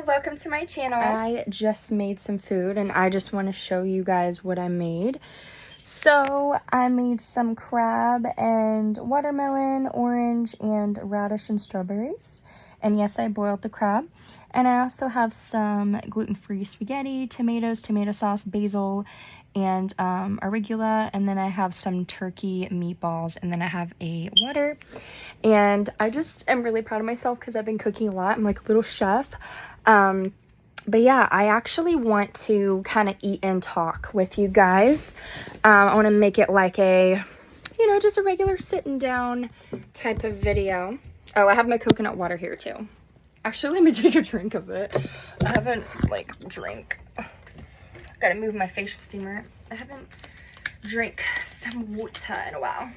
welcome to my channel. I just made some food and I just want to show you guys what I made. So I made some crab and watermelon, orange, and radish and strawberries. And yes, I boiled the crab. And I also have some gluten-free spaghetti, tomatoes, tomato sauce, basil, and arugula. And then I have some turkey meatballs, and then I have a water. And I just am really proud of myself because I've been cooking a lot. I'm like a little chef. But yeah, I actually want to kind of eat and talk with you guys. I want to make it like a, just a regular sitting down type of video. Oh, I have my coconut water here too. Actually, let me take a drink of it. I haven't, drank. Gotta move my facial steamer. I haven't drank some water in a while.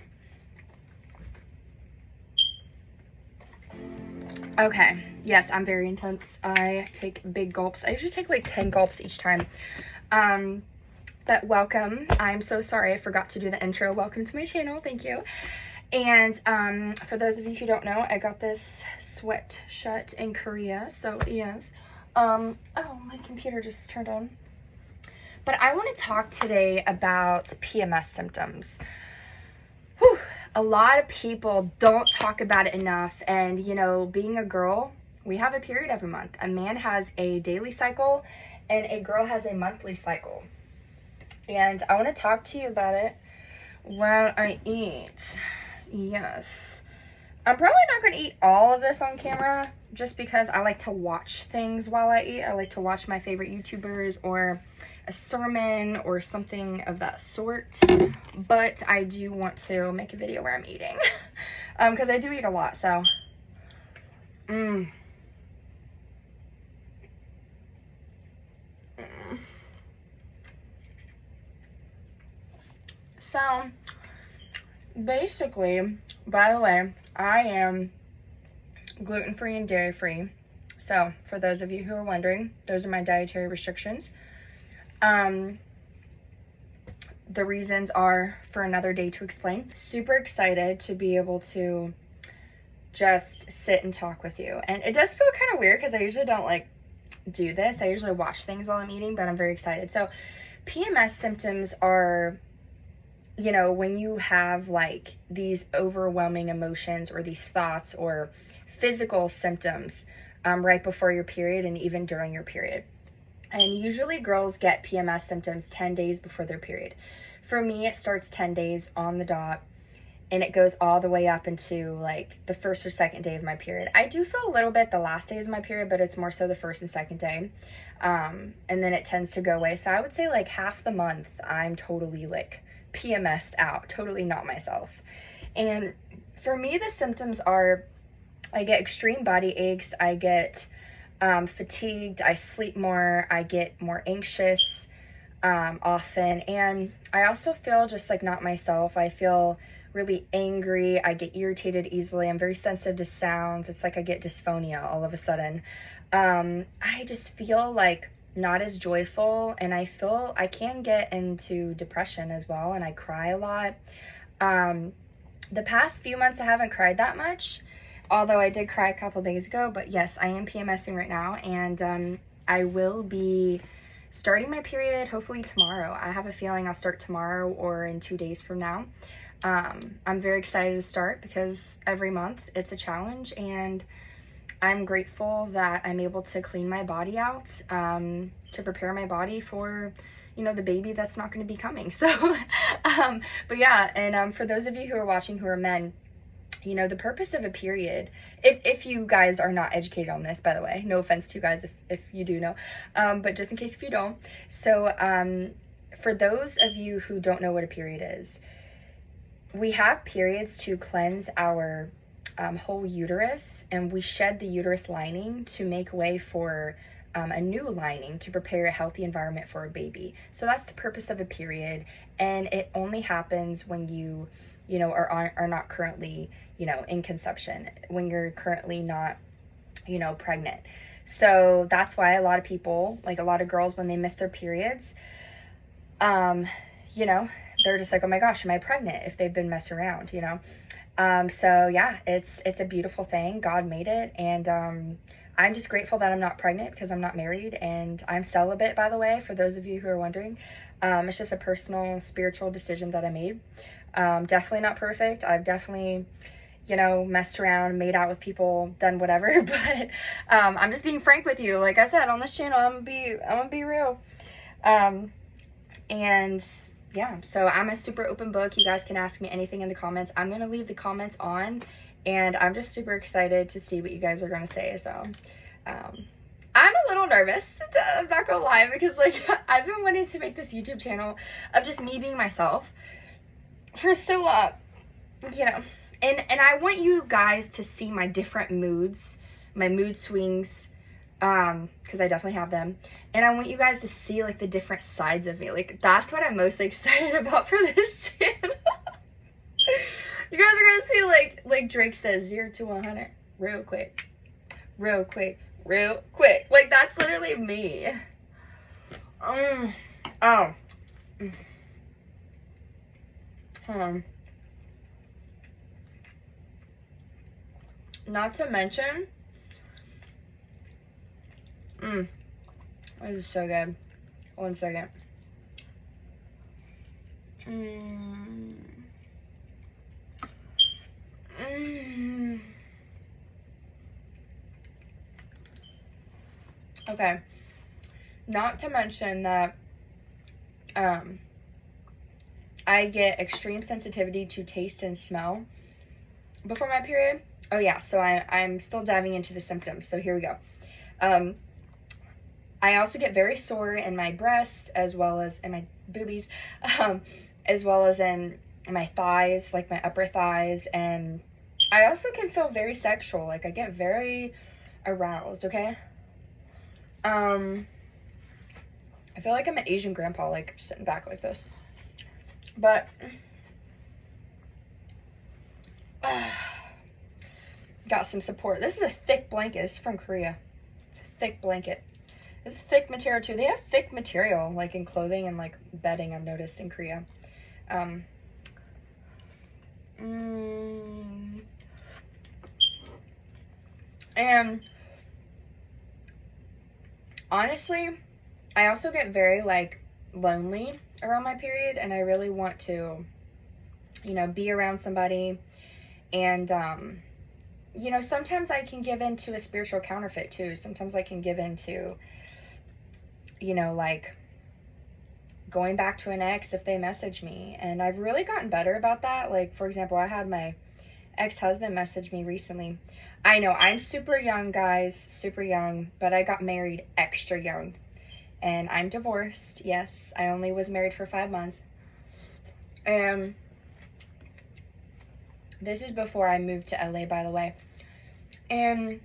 Okay, yes, I'm very intense. I take big gulps. I usually take like 10 gulps each time. But welcome. I'm so sorry I forgot to do the intro. Welcome to my channel. Thank you. And for those of you who don't know, I got this sweatshirt in Korea. So yes. Oh, my computer just turned on. But I want to talk today about PMS symptoms. Whew. A lot of people don't talk about it enough. And, being a girl, we have a period every month. A man has a daily cycle and a girl has a monthly cycle. And I want to talk to you about it while I eat. Yes. I'm probably not going to eat all of this on camera just because I like to watch things while I eat. I like to watch my favorite YouTubers or a sermon or something of that sort. But I do want to make a video where I'm eating because I do eat a lot. So, So, basically, by the way, I am gluten-free and dairy-free. So, for those of you who are wondering, those are my dietary restrictions. The reasons are for another day to explain. Super excited to be able to just sit and talk with you. And it does feel kind of weird because I usually don't do this. I usually watch things while I'm eating, but I'm very excited. So, PMS symptoms are, when you have these overwhelming emotions or these thoughts or physical symptoms right before your period and even during your period. And usually girls get PMS symptoms 10 days before their period. For me, it starts 10 days on the dot and it goes all the way up into the first or second day of my period. I do feel a little bit the last days of my period, but it's more so the first and second day. And then it tends to go away. So I would say half the month I'm totally PMS'd out, totally not myself. And for me, the symptoms are, I get extreme body aches, I get fatigued, I sleep more, I get more anxious often, and I also feel just not myself. I feel really angry, I get irritated easily, I'm very sensitive to sounds. It's I get dysphonia all of a sudden. I just feel not as joyful, and I feel I can get into depression as well, and I cry a lot. The past few months I haven't cried that much, although I did cry a couple days ago. But yes, I am PMSing right now, and I will be starting my period hopefully tomorrow. I have a feeling I'll start tomorrow or in 2 days from now. I'm very excited to start because every month it's a challenge, and I'm grateful that I'm able to clean my body out to prepare my body for, the baby that's not going to be coming. So, but yeah, and for those of you who are watching who are men, the purpose of a period, if you guys are not educated on this, by the way, no offense to you guys if you do know, but just in case if you don't. So, for those of you who don't know what a period is, we have periods to cleanse our whole uterus, and we shed the uterus lining to make way for a new lining to prepare a healthy environment for a baby. So that's the purpose of a period, and it only happens when you are not currently in conception, when you're currently not pregnant. So that's why a lot of people, a lot of girls, when they miss their periods, they're just oh my gosh, am I pregnant, if they've been messing around, So yeah, it's a beautiful thing. God made it, and I'm just grateful that I'm not pregnant because I'm not married, and I'm celibate, by the way, for those of you who are wondering. It's just a personal, spiritual decision that I made. Definitely not perfect. I've definitely, you know, messed around, made out with people, done whatever, but I'm just being frank with you. Like I said, on this channel, I'm gonna be real. And yeah, so I'm a super open book. You guys can ask me anything in the comments. I'm gonna leave the comments on, and I'm just super excited to see what you guys are gonna say. So I'm a little nervous, I'm not gonna lie, because like I've been wanting to make this YouTube channel of just me being myself for so long, you know, and I want you guys to see my different moods, my mood swings, because I definitely have them, and I want you guys to see like the different sides of me. Like that's what I'm most excited about for this channel. You guys are gonna see like Drake says, 0 to 100 real quick, real quick, real quick. Like that's literally me. Oh. Not to mention, this is so good. 1 second. Okay. Not to mention that I get extreme sensitivity to taste and smell before my period. Oh yeah, so I'm still diving into the symptoms. So here we go. I also get very sore in my breasts, as well as in my boobies, as well as in my thighs, like my upper thighs. And I also can feel very sexual. Like I get very aroused, okay? I feel like I'm an Asian grandpa, like sitting back like this. But got some support. This is a thick blanket. It's from Korea. It's a thick blanket. It's thick material too. They have thick material like in clothing and like bedding, I've noticed, in Korea. And honestly, I also get very like lonely around my period, and I really want to, you know, be around somebody. And you know, sometimes I can give in to a spiritual counterfeit too. Sometimes I can give in to, you know, like going back to an ex if they message me. And I've really gotten better about that. Like, for example, I had my ex-husband message me recently. I know I'm super young, guys, super young, but I got married extra young. And I'm divorced. Yes, I only was married for 5 months. And this is before I moved to LA, by the way. And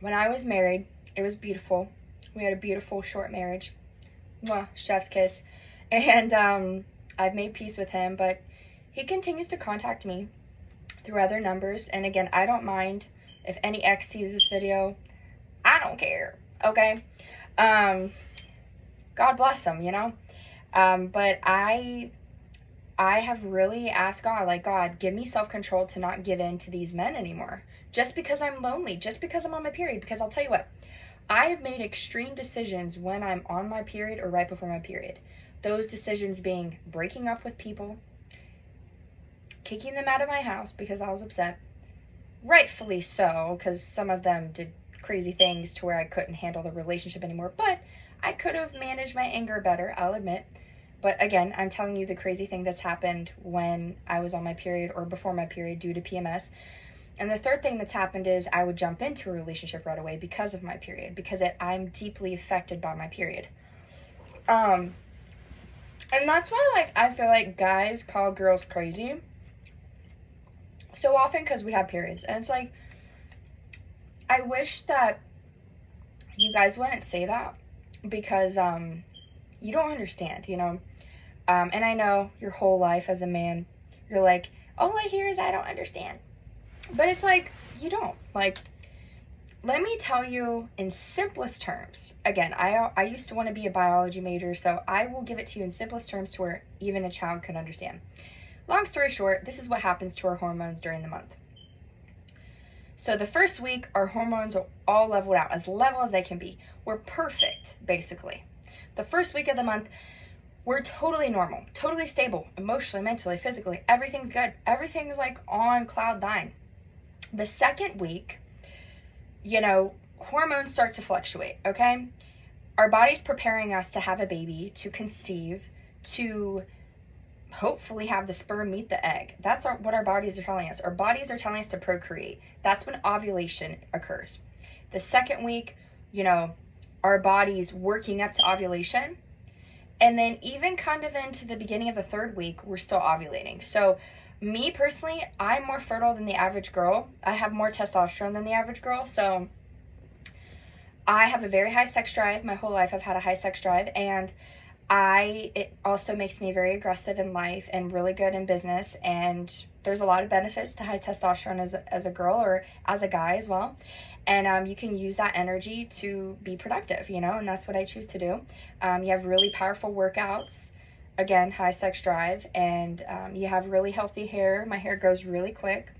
when I was married, it was beautiful. We had a beautiful short marriage. Mwah, chef's kiss. And I've made peace with him, but he continues to contact me through other numbers. And again, I don't mind if any ex sees this video. I don't care, okay? God bless him, you know? But I have really asked God, like, God, give me self-control to not give in to these men anymore. Just because I'm lonely, just because I'm on my period. Because I'll tell you what, I have made extreme decisions when I'm on my period or right before my period. Those decisions being breaking up with people, kicking them out of my house because I was upset. Rightfully so, because some of them did crazy things to where I couldn't handle the relationship anymore. But I could have managed my anger better, I'll admit. But again, I'm telling you the crazy thing that's happened when I was on my period or before my period due to PMS. And the third thing that's happened is I would jump into a relationship right away because of my period, because I'm deeply affected by my period. And that's why, like, I feel like guys call girls crazy so often because we have periods. And it's like, I wish that you guys wouldn't say that because you don't understand, you know. And I know your whole life as a man, you're like, all I hear is I don't understand. But it's like, you don't. Like, let me tell you in simplest terms. Again, I used to want to be a biology major, so I will give it to you in simplest terms to where even a child could understand. Long story short, this is what happens to our hormones during the month. So the first week, our hormones are all leveled out, as level as they can be. We're perfect, basically. The first week of the month, we're totally normal, totally stable, emotionally, mentally, physically. Everything's good. Everything's like on cloud nine. The second week, you know, hormones start to fluctuate, okay? Our body's preparing us to have a baby, to conceive, to hopefully have the sperm meet the egg. That's what our bodies are telling us. Our bodies are telling us to procreate. That's when ovulation occurs. The second week, you know, our body's working up to ovulation. And then even kind of into the beginning of the third week, we're still ovulating. So me personally, I'm more fertile than the average girl. I have more testosterone than the average girl. So I have a very high sex drive. My whole life I've had a high sex drive, and it also makes me very aggressive in life and really good in business. And there's a lot of benefits to high testosterone as a girl or as a guy as well. And you can use that energy to be productive, you know, and that's what I choose to do. You have really powerful workouts, again, high sex drive, and you have really healthy hair. My hair grows really quick.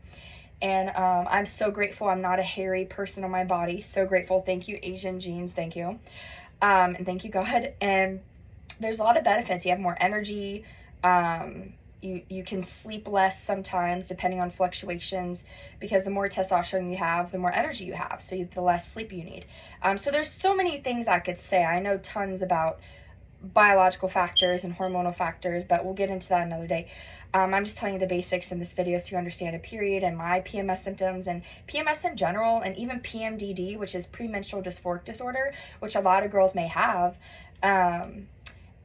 And I'm so grateful I'm not a hairy person on my body. So grateful. Thank you, Asian genes. Thank you. And thank you, God. And there's a lot of benefits. You have more energy. You can sleep less sometimes depending on fluctuations, because the more testosterone you have, the more energy you have. So the less sleep you need. So there's so many things I could say. I know tons about biological factors and hormonal factors, but we'll get into that another day. I'm just telling you the basics in this video so you understand a period and my PMS symptoms and PMS in general, and even PMDD, which is premenstrual dysphoric disorder, which a lot of girls may have,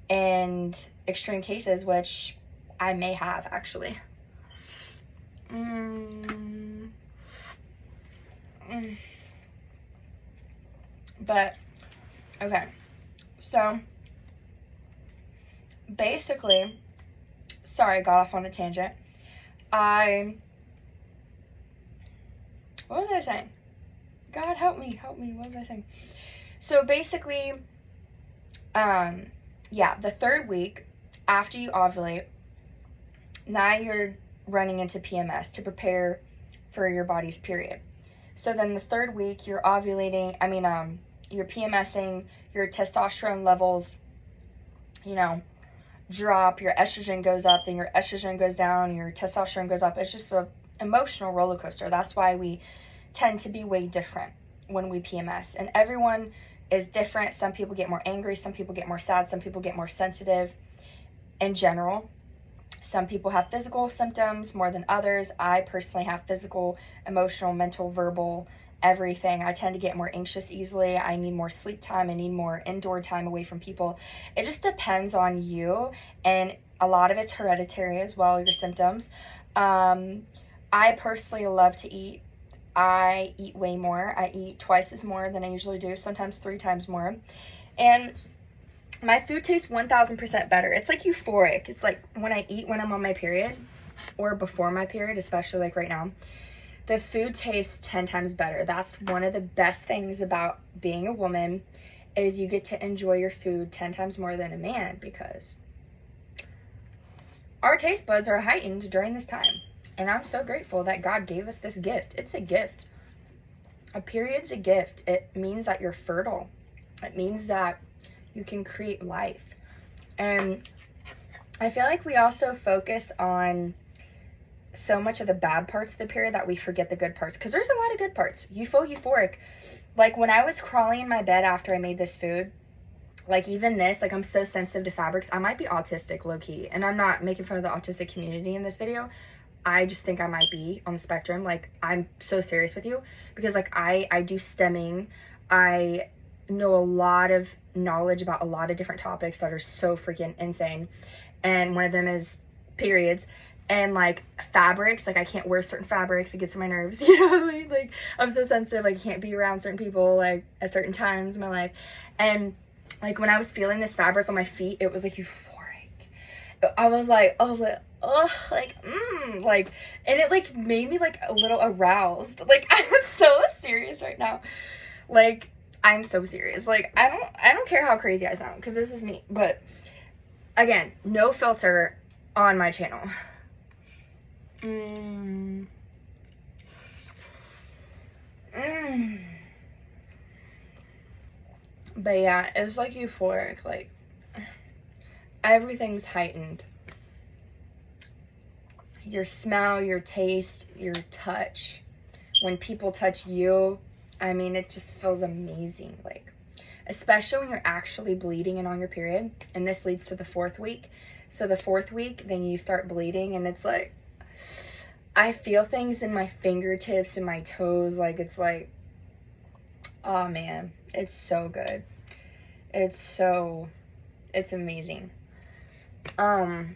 and extreme cases, which I may have actually. But, okay, so basically, sorry, I got off on a tangent. What was I saying? God, help me, what was I saying? So basically, yeah, the third week after you ovulate, now you're running into PMS to prepare for your body's period. So then the third week, you're ovulating, you're PMSing, your testosterone levels, you know, drop, your estrogen goes up, then your estrogen goes down, your testosterone goes up. It's just an emotional roller coaster. That's why we tend to be way different when we PMS. And everyone is different. Some people get more angry, some people get more sad, some people get more sensitive in general. Some people have physical symptoms more than others. I personally have physical, emotional, mental, verbal, everything. I tend to get more anxious easily. I need more sleep time. I need more indoor time away from people. It just depends on you, and a lot of it's hereditary as well, your symptoms. I personally love to eat. I eat way more. I eat twice as more than I usually do, sometimes 3 times more. And my food tastes 1000% better. It's like euphoric. It's like when I eat when I'm on my period, or before my period, especially like right now, the food tastes 10 times better. That's one of the best things about being a woman, is you get to enjoy your food 10 times more than a man, because our taste buds are heightened during this time. And I'm so grateful that God gave us this gift. It's a gift. A period's a gift. It means that you're fertile. It means that you can create life. And I feel like we also focus on so much of the bad parts of the period that we forget the good parts, because there's a lot of good parts. You feel euphoric. Like when I was crawling in my bed after I made this food, like even this, like I'm so sensitive to fabrics. I might be autistic, low-key, and I'm not making fun of the autistic community in this video. I just think I might be on the spectrum. Like, I'm so serious with you, because like I do stemming. I know a lot of knowledge about a lot of different topics that are so freaking insane, and one of them is periods. And like fabrics, like I can't wear certain fabrics, it gets on my nerves, you know, like I'm so sensitive, like I can't be around certain people like at certain times in my life. And like when I was feeling this fabric on my feet, it was like euphoric. I was like, oh, like, and it like made me like a little aroused. Like I was so serious right now. Like I'm so serious. Like I don't care how crazy I sound, because this is me. But again, no filter on my channel. But yeah, it's like euphoric. Like, everything's heightened. Your smell, your taste, your touch. When people touch you, I mean, it just feels amazing. Like, especially when you're actually bleeding and on your period. And this leads to the 4th week. So the 4th week, then you start bleeding, and it's like, I feel things in my fingertips and my toes. Like, it's like, oh man, it's so good. It's amazing. Not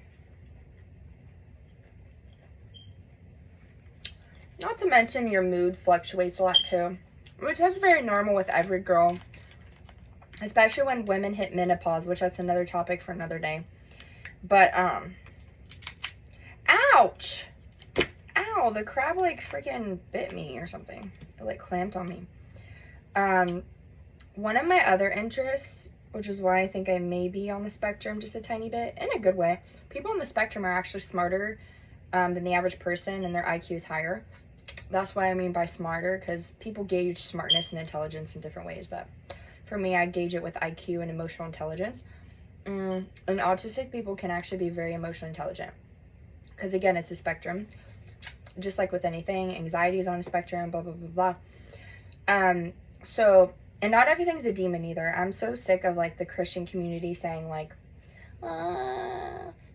to mention your mood fluctuates a lot too, which is very normal with every girl, especially when women hit menopause, which that's another topic for another day. But, ouch! Ow, the crab, like, freaking bit me or something. It, like, clamped on me. One of my other interests, which is why I think I may be on the spectrum just a tiny bit, in a good way. People on the spectrum are actually smarter than the average person, and their IQ is higher. That's what I mean by smarter, because people gauge smartness and intelligence in different ways, but for me, I gauge it with IQ and emotional intelligence. And autistic people can actually be very emotionally intelligent, because again, it's a spectrum, just like with anything. Anxiety is on a spectrum, blah, blah, blah, blah. So, and not everything's a demon either. I'm so sick of, like, the Christian community saying, like,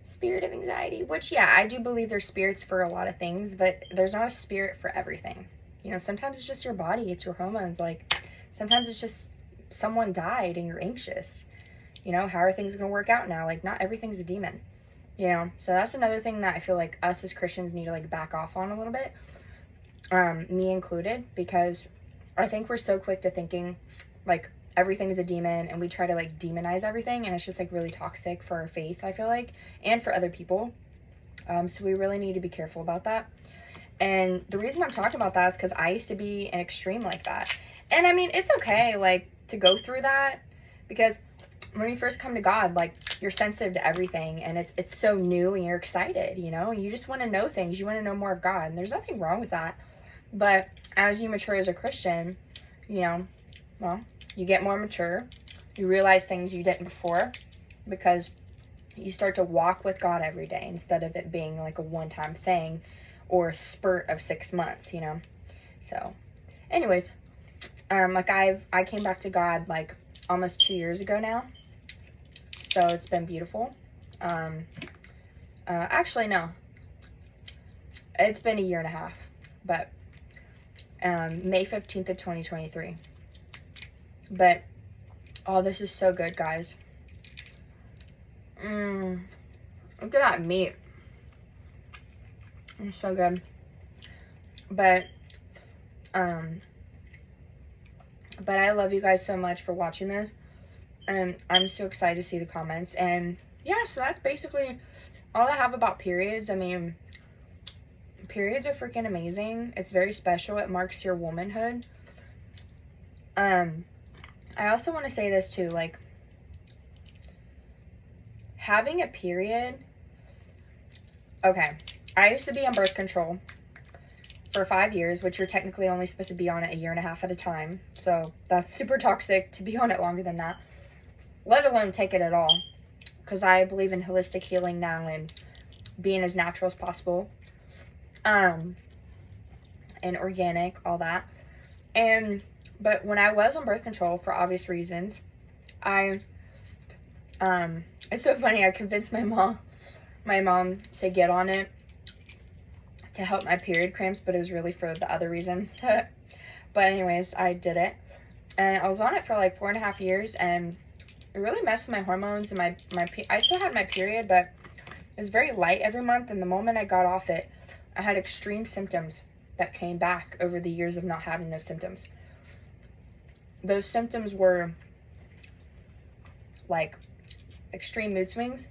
spirit of anxiety, which, yeah, I do believe there's spirits for a lot of things, but there's not a spirit for everything. You know, sometimes it's just your body, it's your hormones. Like, sometimes it's just someone died and you're anxious. You know, how are things going to work out now? Like, not everything's a demon, you know? So that's another thing that I feel like us as Christians need to, like, back off on a little bit, me included, because I think we're so quick to thinking, like, everything's a demon, and we try to, like, demonize everything, and it's just, like, really toxic for our faith, I feel like, and for other people. So we really need to be careful about that. And the reason I'm talking about that is because I used to be an extreme like that. And I mean, it's okay, like, to go through that, because when you first come to God, like, you're sensitive to everything, and it's so new, and you're excited, you know? You just want to know things. You want to know more of God, and there's nothing wrong with that. But as you mature as a Christian, you know, well, you get more mature. You realize things you didn't before, because you start to walk with God every day instead of it being like a one-time thing or a spurt of 6 months, you know? So, anyways, like, I came back to God, like, almost 2 years ago now. So it's been beautiful. Actually, no. It's been a year and a half, but May 15th of 2023. But, oh, this is so good, guys. Look at that meat. It's so good. But I love you guys so much for watching this. And I'm so excited to see the comments. And, yeah, so that's basically all I have about periods. I mean, periods are freaking amazing. It's very special. It marks your womanhood. I also want to say this too, like, having a period, okay, I used to be on birth control for 5 years, which you're technically only supposed to be on it a year and a half at a time, so that's super toxic to be on it longer than that, let alone take it at all, because I believe in holistic healing now and being as natural as possible, and organic, all that. But when I was on birth control, for obvious reasons, it's so funny, I convinced my mom to get on it to help my period cramps, but it was really for the other reason. But anyways, I did it, and I was on it for like 4.5 years, and it really messed with my hormones, and I still had my period, but it was very light every month, and the moment I got off it, I had extreme symptoms that came back over the years of not having those symptoms. Those symptoms were like extreme mood swings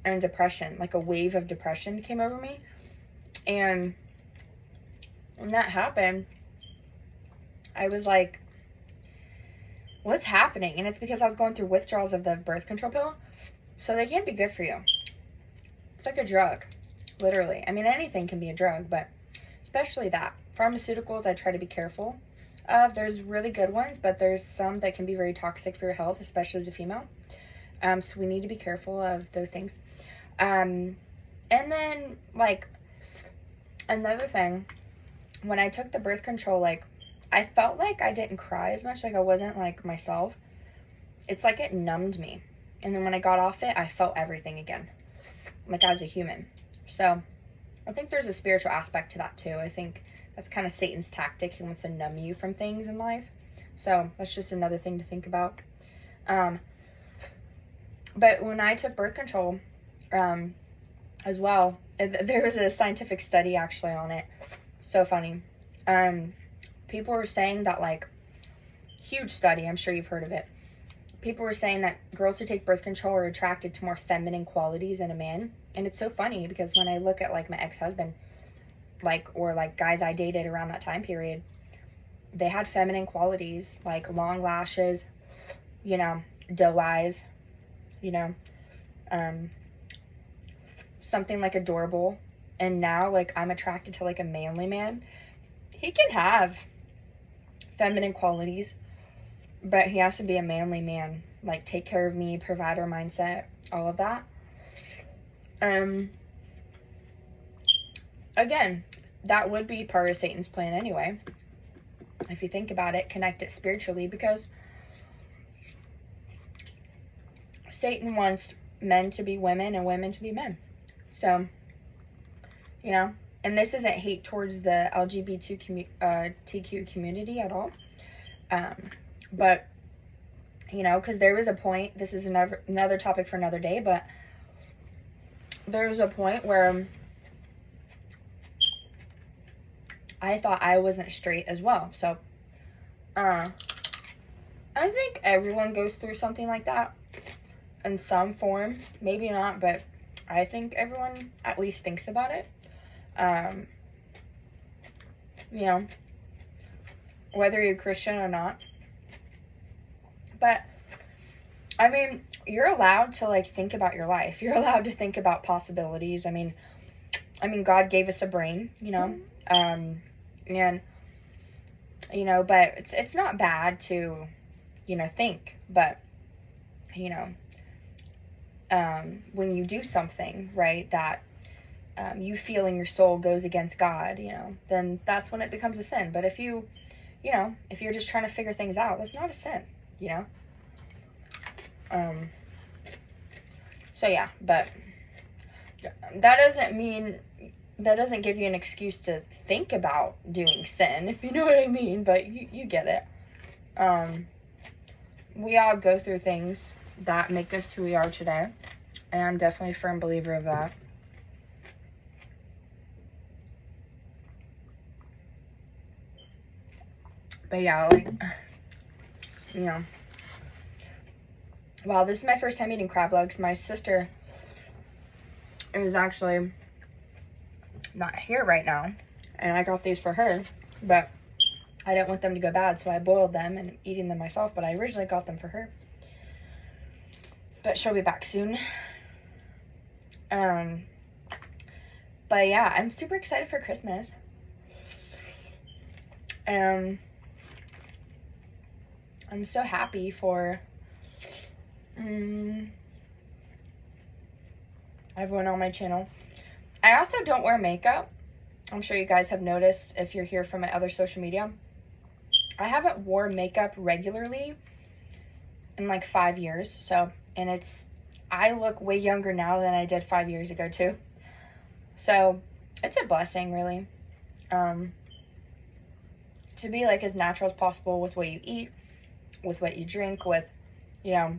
and depression. Like, a wave of depression came over me. And when that happened, I was like, what's happening? And it's because I was going through withdrawals of the birth control pill. So they can't be good for you. It's like a drug, literally. I mean, anything can be a drug, but especially that. Pharmaceuticals, I try to be careful. There's really good ones, but there's some that can be very toxic for your health, especially as a female. So we need to be careful of those things. And then, like, another thing, when I took the birth control, like, I felt like I didn't cry as much, like I wasn't, like, myself. It's like it numbed me. And then when I got off it, I felt everything again, like as a human. So I think there's a spiritual aspect to that too. I think that's kind of Satan's tactic. He wants to numb you from things in life. So that's just another thing to think about. But when I took birth control, as well, there was a scientific study actually on it. So funny. People were saying that, like, huge study, I'm sure you've heard of it. People were saying that girls who take birth control are attracted to more feminine qualities in a man. And it's so funny because when I look at, like, my ex-husband, like, or, like, guys I dated around that time period, they had feminine qualities, like long lashes, you know, doe eyes, you know, something like adorable. And now, like, I'm attracted to, like, a manly man. He can have feminine qualities, but he has to be a manly man, like take care of me, provider mindset, all of that. Again, that would be part of Satan's plan anyway, if you think about it, connect it spiritually, because Satan wants men to be women and women to be men. So, you know, and this isn't hate towards the LGBTQ community at all. But, you know, because there was a point, this is another topic for another day, but there was a point where I thought I wasn't straight as well. So, I think everyone goes through something like that in some form. Maybe not, but I think everyone at least thinks about it. You know, whether you're Christian or not. But, I mean, you're allowed to, like, think about your life. You're allowed to think about possibilities. I mean, God gave us a brain, you know, and, you know, but it's not bad to, you know, think, but, you know, when you do something, right, that you feel in your soul goes against God, you know, then that's when it becomes a sin. But if you know, if you're just trying to figure things out, that's not a sin, you know? So yeah, but that doesn't give you an excuse to think about doing sin, if you know what I mean, but you get it. We all go through things that make us who we are today, and I'm definitely a firm believer of that. But yeah, like, you know, wow, this is my first time eating crab legs. My sister is actually not here right now, and I got these for her, but I didn't want them to go bad, so I boiled them and I'm eating them myself, but I originally got them for her. But she'll be back soon. But yeah, I'm super excited for Christmas. I'm so happy for everyone on my channel. I also don't wear makeup. I'm sure you guys have noticed if you're here from my other social media. I haven't worn makeup regularly in like 5 years. So, and I look way younger now than I did 5 years ago too. So it's a blessing, really. To be like as natural as possible with what you eat, with what you drink, with, you know,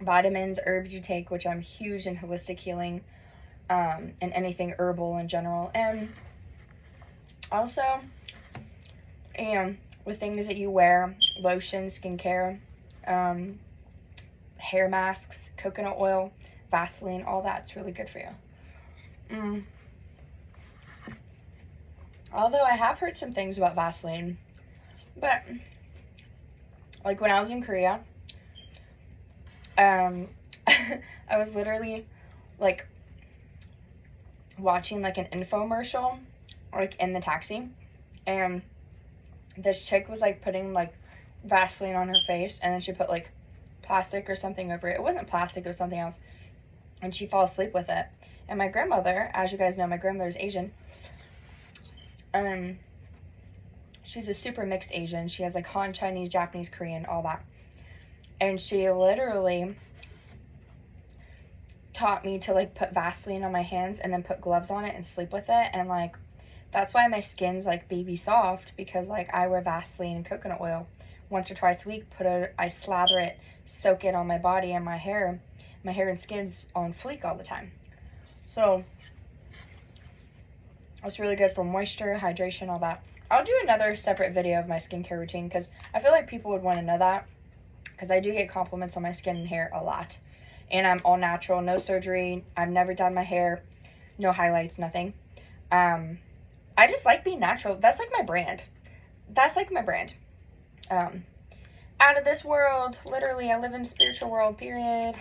vitamins, herbs you take, which I'm huge in holistic healing, and anything herbal in general. And also, you know, with things that you wear, lotion, skincare, hair masks, coconut oil, Vaseline, all that's really good for you. Although I have heard some things about Vaseline, but like when I was in Korea, I was literally like watching like an infomercial like in the taxi, and this chick was like putting like Vaseline on her face, and then she put like plastic or something over it. It wasn't plastic, it was something else. And she fell asleep with it. And my grandmother, as you guys know, my grandmother's Asian. She's a super mixed Asian. She has like Han, Chinese, Japanese, Korean, all that. And she literally taught me to like put Vaseline on my hands and then put gloves on it and sleep with it. And like, that's why my skin's like baby soft, because like I wear Vaseline and coconut oil once or twice a week. I slather it, soak it on my body and my hair. My hair and skin's on fleek all the time. So it's really good for moisture, hydration, all that. I'll do another separate video of my skincare routine, because I feel like people would want to know that, because I do get compliments on my skin and hair a lot. And I'm all natural, no surgery. I've never done my hair, no highlights, nothing. I just like being natural. That's like my brand. That's like my brand. Out of this world, literally, I live in a spiritual world, period.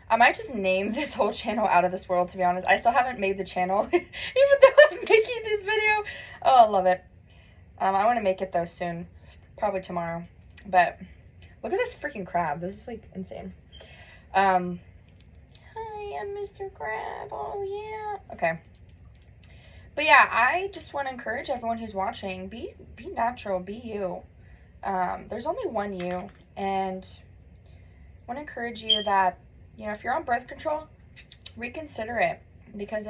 I might just name this whole channel Out of This World, to be honest. I still haven't made the channel, even though I'm making this video. Oh, I love it. I want to make it, though, soon. Probably tomorrow. But look at this freaking crab. This is, like, insane. Hi, I'm Mr. Crab. Oh, yeah. Okay. But, yeah, I just want to encourage everyone who's watching, be natural. Be you. There's only one you. And I want to encourage you that, you know, if you're on birth control, reconsider it, because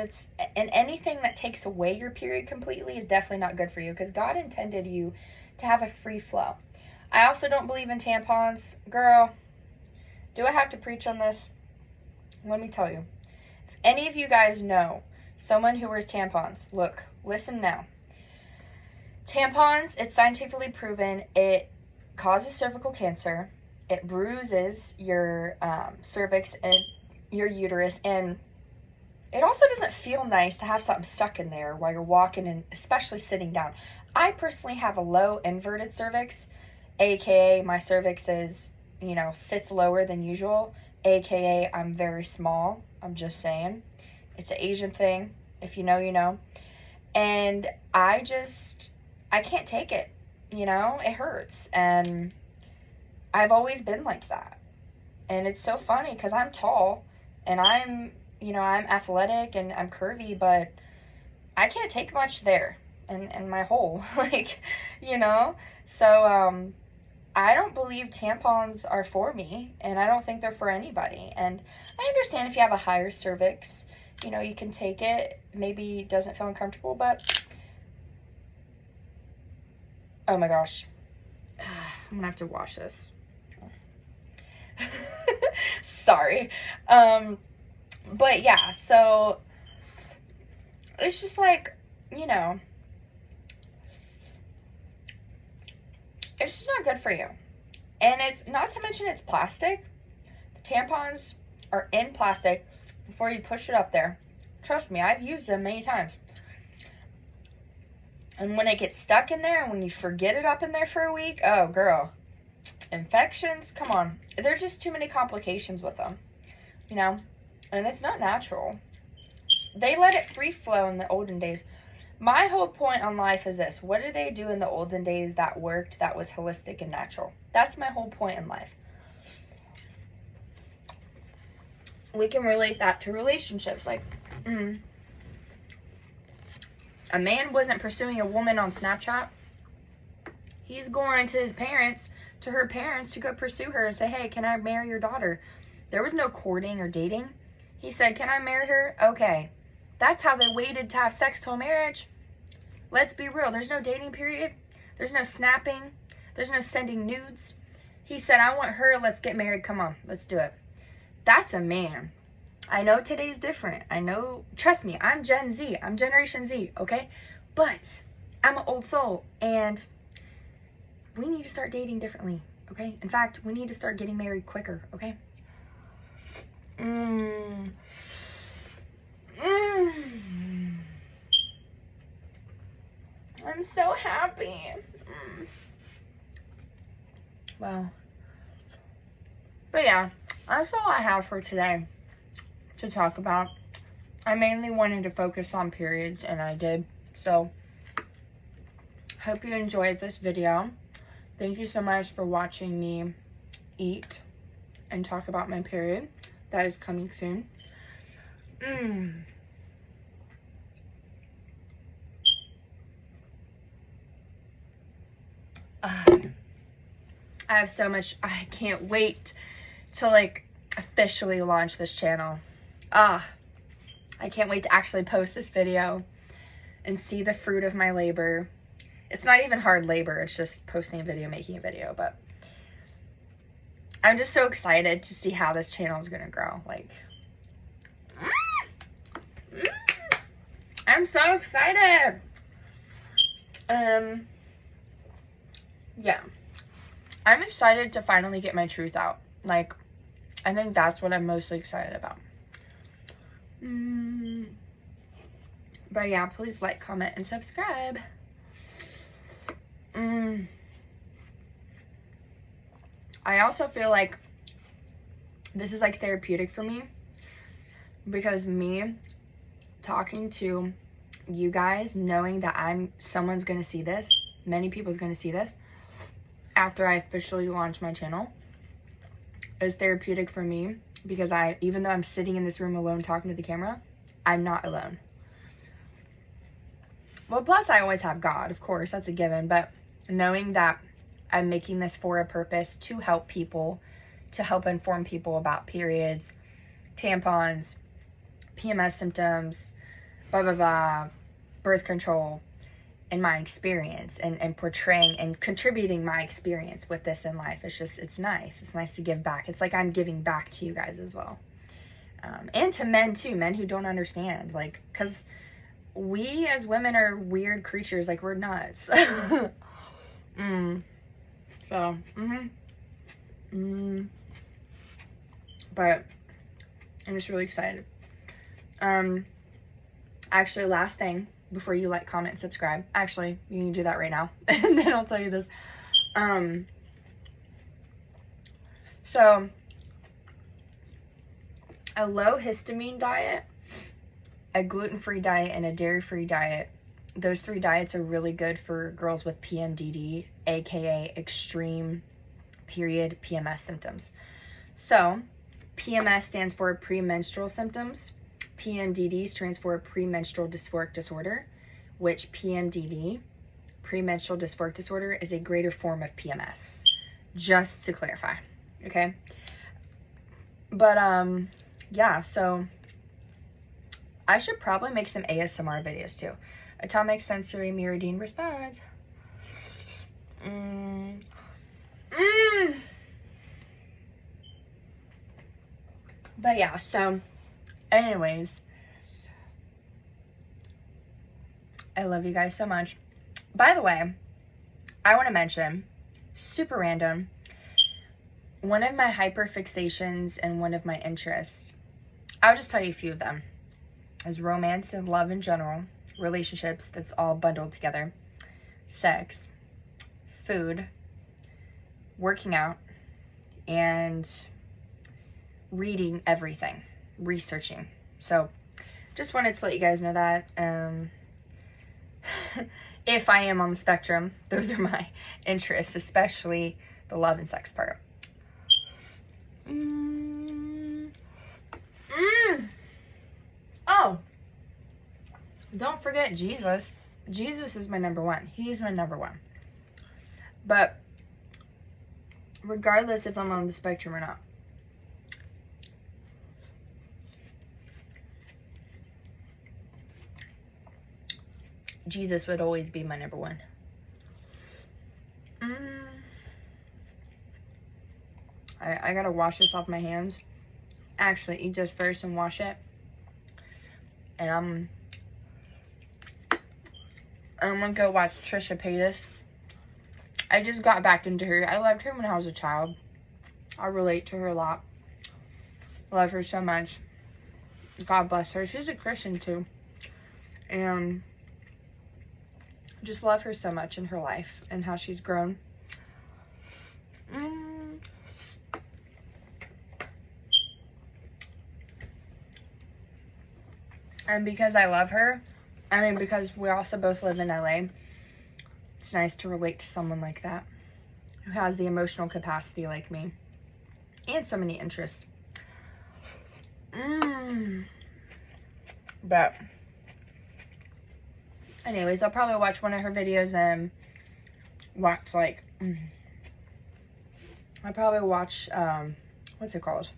and anything that takes away your period completely is definitely not good for you, because God intended you to have a free flow. I also don't believe in tampons. Girl, do I have to preach on this? Let me tell you. If any of you guys know someone who wears tampons, look, listen now. Tampons, it's scientifically proven, it causes cervical cancer. It bruises your cervix and your uterus, and it also doesn't feel nice to have something stuck in there while you're walking, and especially sitting down. I personally have a low inverted cervix, aka my cervix is, you know, sits lower than usual, aka I'm very small. I'm just saying. It's an Asian thing. If you know, you know. And I can't take it. You know, it hurts, and I've always been like that. And it's so funny, because I'm tall and I'm athletic and I'm curvy, but I can't take much there in my hole, like, you know? So, I don't believe tampons are for me, and I don't think they're for anybody. And I understand if you have a higher cervix, you know, you can take it. Maybe it doesn't feel uncomfortable, but oh my gosh. I'm gonna have to wash this. Sorry. But yeah, so it's just like, you know, it's just not good for you. And it's not to mention it's plastic. The tampons are in plastic before you push it up there. Trust me, I've used them many times. And when it gets stuck in there and when you forget it up in there for a week, oh girl, infections, come on. There's just too many complications with them, you know, and it's not natural. They let it free flow in the olden days. My whole point on life is this: what did they do in the olden days that worked, that was holistic and natural? That's my whole point in life. We can relate that to relationships. Like, a man wasn't pursuing a woman on Snapchat. He's going to her parents to go pursue her and say, hey, can I marry your daughter? There was no courting or dating. He said, can I marry her? Okay. That's how they waited to have sex till marriage. Let's be real. There's no dating period. There's no snapping. There's no sending nudes. He said, I want her. Let's get married. Come on. Let's do it. That's a man. I know today's different. I know, trust me, I'm Gen Z. I'm Generation Z, okay? But I'm an old soul, and we need to start dating differently, okay? In fact, we need to start getting married quicker, okay? I'm so happy. Wow. But yeah, that's all I have for today to talk about. I mainly wanted to focus on periods, and I did. So, hope you enjoyed this video. Thank you so much for watching me eat and talk about my period. That is coming soon. I have so much. I can't wait to like officially launch this channel. I can't wait to actually post this video and see the fruit of my labor. It's not even hard labor, it's just posting a video, making a video, but I'm just so excited to see how this channel is gonna grow. Like, I'm so excited. Yeah, I'm excited to finally get my truth out. Like, I think that's what I'm mostly excited about. But yeah, please like, comment, and subscribe. I also feel like this is like therapeutic for me, because me talking to you guys, knowing that someone's gonna see this, many people's gonna see this after I officially launch my channel, is therapeutic for me, because even though I'm sitting in this room alone talking to the camera, I'm not alone. Well, plus I always have God, of course, that's a given, but knowing that I'm making this for a purpose to help people, to help inform people about periods, tampons, PMS symptoms, blah, blah, blah, birth control, and my experience, and portraying and contributing my experience with this in life. It's nice. It's nice to give back. It's like I'm giving back to you guys as well. And to men too, men who don't understand, like, because we as women are weird creatures, like, we're nuts. So, but I'm just really excited. Actually, last thing before you like, comment, and subscribe. Actually, you can do that right now, and then I'll tell you this. So a low histamine diet, a gluten-free diet, and a dairy-free diet, those 3 diets are really good for girls with PMDD, aka extreme period PMS symptoms. So PMS stands for premenstrual symptoms. PMDD stands for premenstrual dysphoric disorder, which PMDD, premenstrual dysphoric disorder, is a greater form of PMS, just to clarify, okay? But yeah, so I should probably make some ASMR videos too. Atomic sensory meridian response. But yeah, so anyways, I love you guys so much. By the way, I want to mention, super random, one of my hyperfixations and one of my interests, I'll just tell you a few of them, is romance and love in general, relationships, that's all bundled together, sex, food, working out, and reading everything, researching. So just wanted to let you guys know that. If I am on the spectrum, those are my interests, especially the love and sex part. Oh, don't forget Jesus. Jesus is my number one. He's my number one. But regardless if I'm on the spectrum or not, Jesus would always be my number one. I gotta wash this off my hands. Actually, eat this first and wash it. And I'm gonna go watch Trisha Paytas. I just got back into her. I loved her when I was a child. I relate to her a lot. I love her so much. God bless her. She's a Christian too. And just love her so much in her life and how she's grown. And because I love her, I mean, because we also both live in LA, it's nice to relate to someone like that who has the emotional capacity like me and so many interests. But anyways, I'll probably watch one of her videos and watch like I'll probably watch what's it called?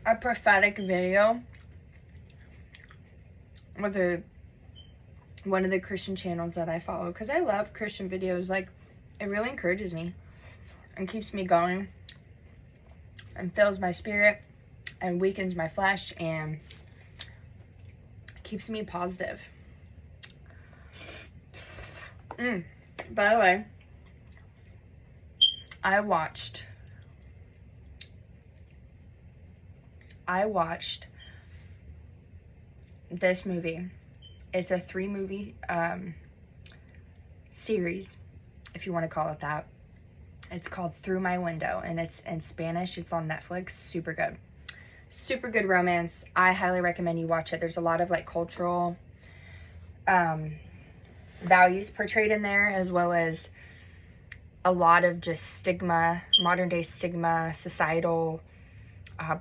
A prophetic video with one of the Christian channels that I follow, because I love Christian videos. Like, it really encourages me and keeps me going and fills my spirit and weakens my flesh and keeps me positive. By the way, I watched this movie. It's a 3-movie series, if you want to call it that. It's called Through My Window, and it's in Spanish. It's on Netflix. Super good. Super good romance. I highly recommend you watch it. There's a lot of like cultural values portrayed in there, as well as a lot of just stigma, modern day stigma, societal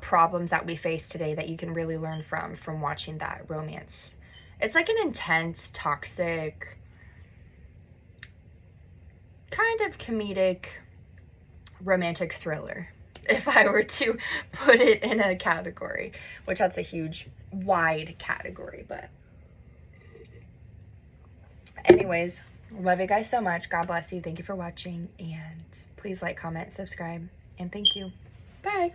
problems that we face today that you can really learn from watching that romance. It's like an intense, toxic, kind of comedic, romantic thriller, if I were to put it in a category, which that's a huge, wide category. But anyways, love you guys so much. God bless you. Thank you for watching, and please like, comment, subscribe, and thank you. Bye.